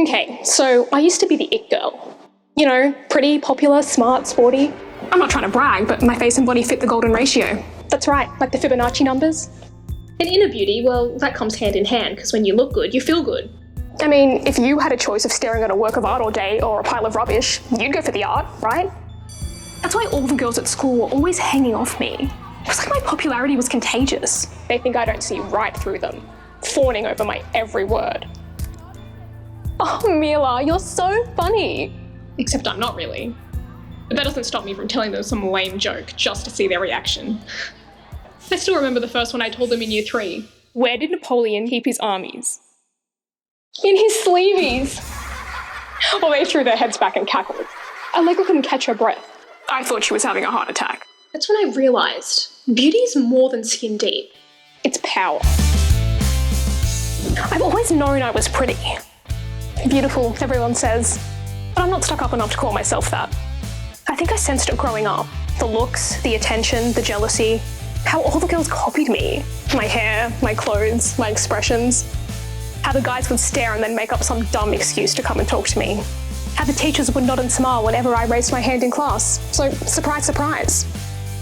Okay, so I used to be the it girl. You know, pretty, popular, smart, sporty. I'm not trying to brag, but my face and body fit the golden ratio. That's right, like the Fibonacci numbers. And inner beauty, well, that comes hand in hand, because when you look good, you feel good. I mean, if you had a choice of staring at a work of art all day or a pile of rubbish, you'd go for the art, right? That's why all the girls at school were always hanging off me. It was like my popularity was contagious. They think I don't see right through them, fawning over my every word. Oh, Mila, you're so funny. Except I'm not really. But that doesn't stop me from telling them some lame joke just to see their reaction. I still remember the first one I told them in year 3. Where did Napoleon keep his armies? In his sleeveys. Well, they threw their heads back and cackled. Allegra couldn't catch her breath. I thought she was having a heart attack. That's when I realised beauty is more than skin deep. It's power. I've always known I was pretty. Beautiful, everyone says. But I'm not stuck up enough to call myself that. I think I sensed it growing up. The looks, the attention, the jealousy. How all the girls copied me. My hair, my clothes, my expressions. How the guys would stare and then make up some dumb excuse to come and talk to me. How the teachers would nod and smile whenever I raised my hand in class. So, surprise, surprise.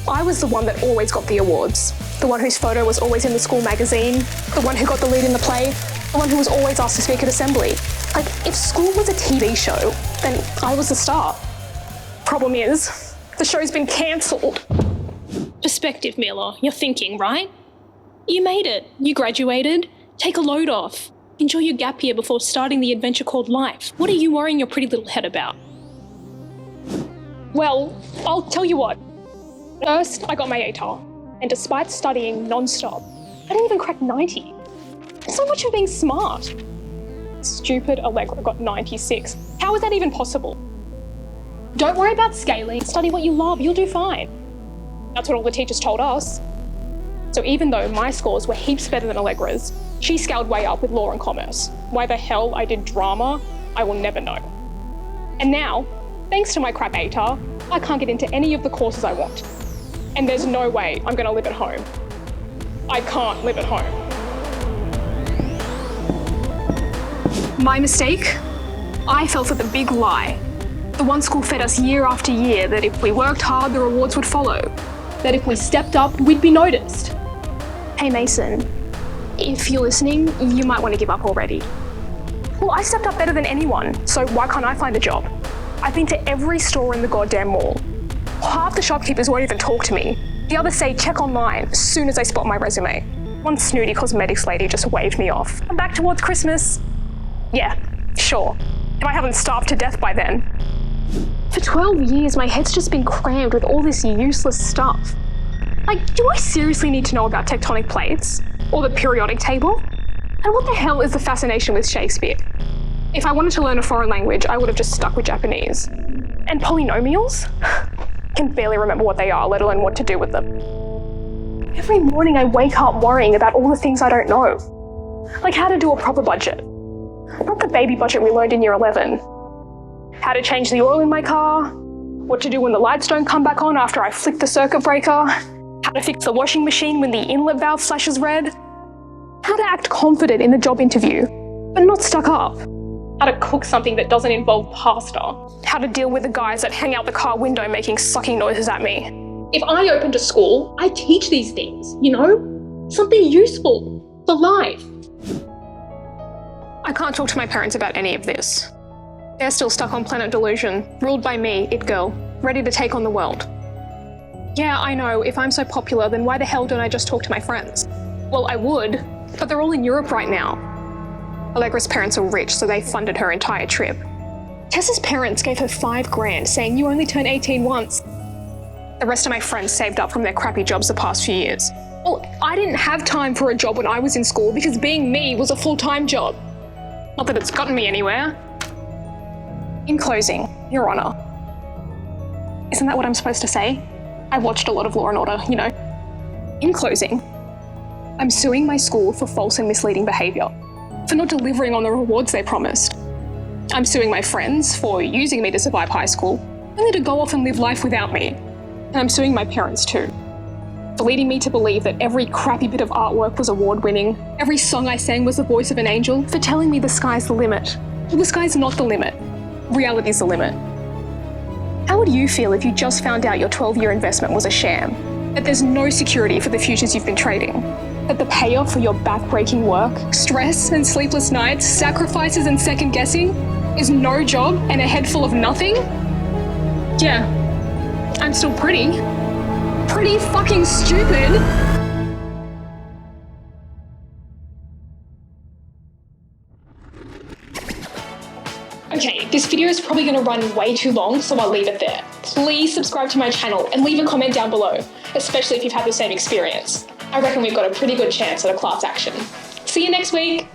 I was the one that always got the awards. The one whose photo was always in the school magazine. The one who got the lead in the play. The one who was always asked to speak at assembly. Like, if school was a TV show, then I was the star. Problem is, the show's been cancelled. Perspective, Miller. You're thinking, right? You made it. You graduated. Take a load off. Enjoy your gap year before starting the adventure called life. What are you worrying your pretty little head about? Well, I'll tell you what. First, I got my ATAR, and despite studying non-stop, I didn't even crack 90. So much for being smart. Stupid Allegra got 96. How is that even possible? Don't worry about scaling. Study what you love. You'll do fine. That's what all the teachers told us. So even though my scores were heaps better than Allegra's, she scaled way up with law and commerce. Why the hell I did drama, I will never know. And now, thanks to my crap ATAR, I can't get into any of the courses I want. And there's no way I'm gonna live at home. I can't live at home. My mistake? I fell for the big lie. The one school fed us year after year that if we worked hard, the rewards would follow. That if we stepped up, we'd be noticed. Hey Mason, if you're listening, you might want to give up already. Well, I stepped up better than anyone, so why can't I find a job? I've been to every store in the goddamn mall. Half the shopkeepers won't even talk to me. The others say check online as soon as they spot my resume. One snooty cosmetics lady just waved me off. I'm back towards Christmas. Yeah, sure. If I haven't starved to death by then. For 12 years, my head's just been crammed with all this useless stuff. Like, do I seriously need to know about tectonic plates? Or the periodic table? And what the hell is the fascination with Shakespeare? If I wanted to learn a foreign language, I would have just stuck with Japanese. And polynomials? Can barely remember what they are, let alone what to do with them. Every morning I wake up worrying about all the things I don't know. Like how to do a proper budget. Not the baby budget we learned in year 11. How to change the oil in my car. What to do when the lights don't come back on after I flick the circuit breaker. How to fix the washing machine when the inlet valve flashes red. How to act confident in the job interview, but not stuck up. How to cook something that doesn't involve pasta. How to deal with the guys that hang out the car window making sucking noises at me. If I opened a school, I'd teach these things, you know? Something useful for life. I can't talk to my parents about any of this. They're still stuck on planet delusion, ruled by me, it girl, ready to take on the world. Yeah, I know, if I'm so popular, then why the hell don't I just talk to my friends? Well, I would, but they're all in Europe right now. Allegra's parents are rich, so they funded her entire trip. Tessa's parents gave her $5,000, saying you only turn 18 once. The rest of my friends saved up from their crappy jobs the past few years. Well, I didn't have time for a job when I was in school because being me was a full-time job. Not that it's gotten me anywhere. In closing, Your Honour. Isn't that what I'm supposed to say? I watched a lot of Law and Order, you know. In closing, I'm suing my school for false and misleading behaviour, for not delivering on the rewards they promised. I'm suing my friends for using me to survive high school, only to go off and live life without me. And I'm suing my parents too, for leading me to believe that every crappy bit of artwork was award-winning, every song I sang was the voice of an angel, for telling me the sky's the limit, Well, the sky's not the limit. Reality's the limit. How would you feel if you just found out your 12-year investment was a sham? That there's no security for the futures you've been trading? That the payoff for your back-breaking work, stress and sleepless nights, sacrifices and second-guessing is no job and a head full of nothing? Yeah, I'm still pretty fucking stupid. Okay, this video is probably going to run way too long, so I'll leave it there. Please subscribe to my channel and leave a comment down below, especially if you've had the same experience. I reckon we've got a pretty good chance at a class action. See you next week!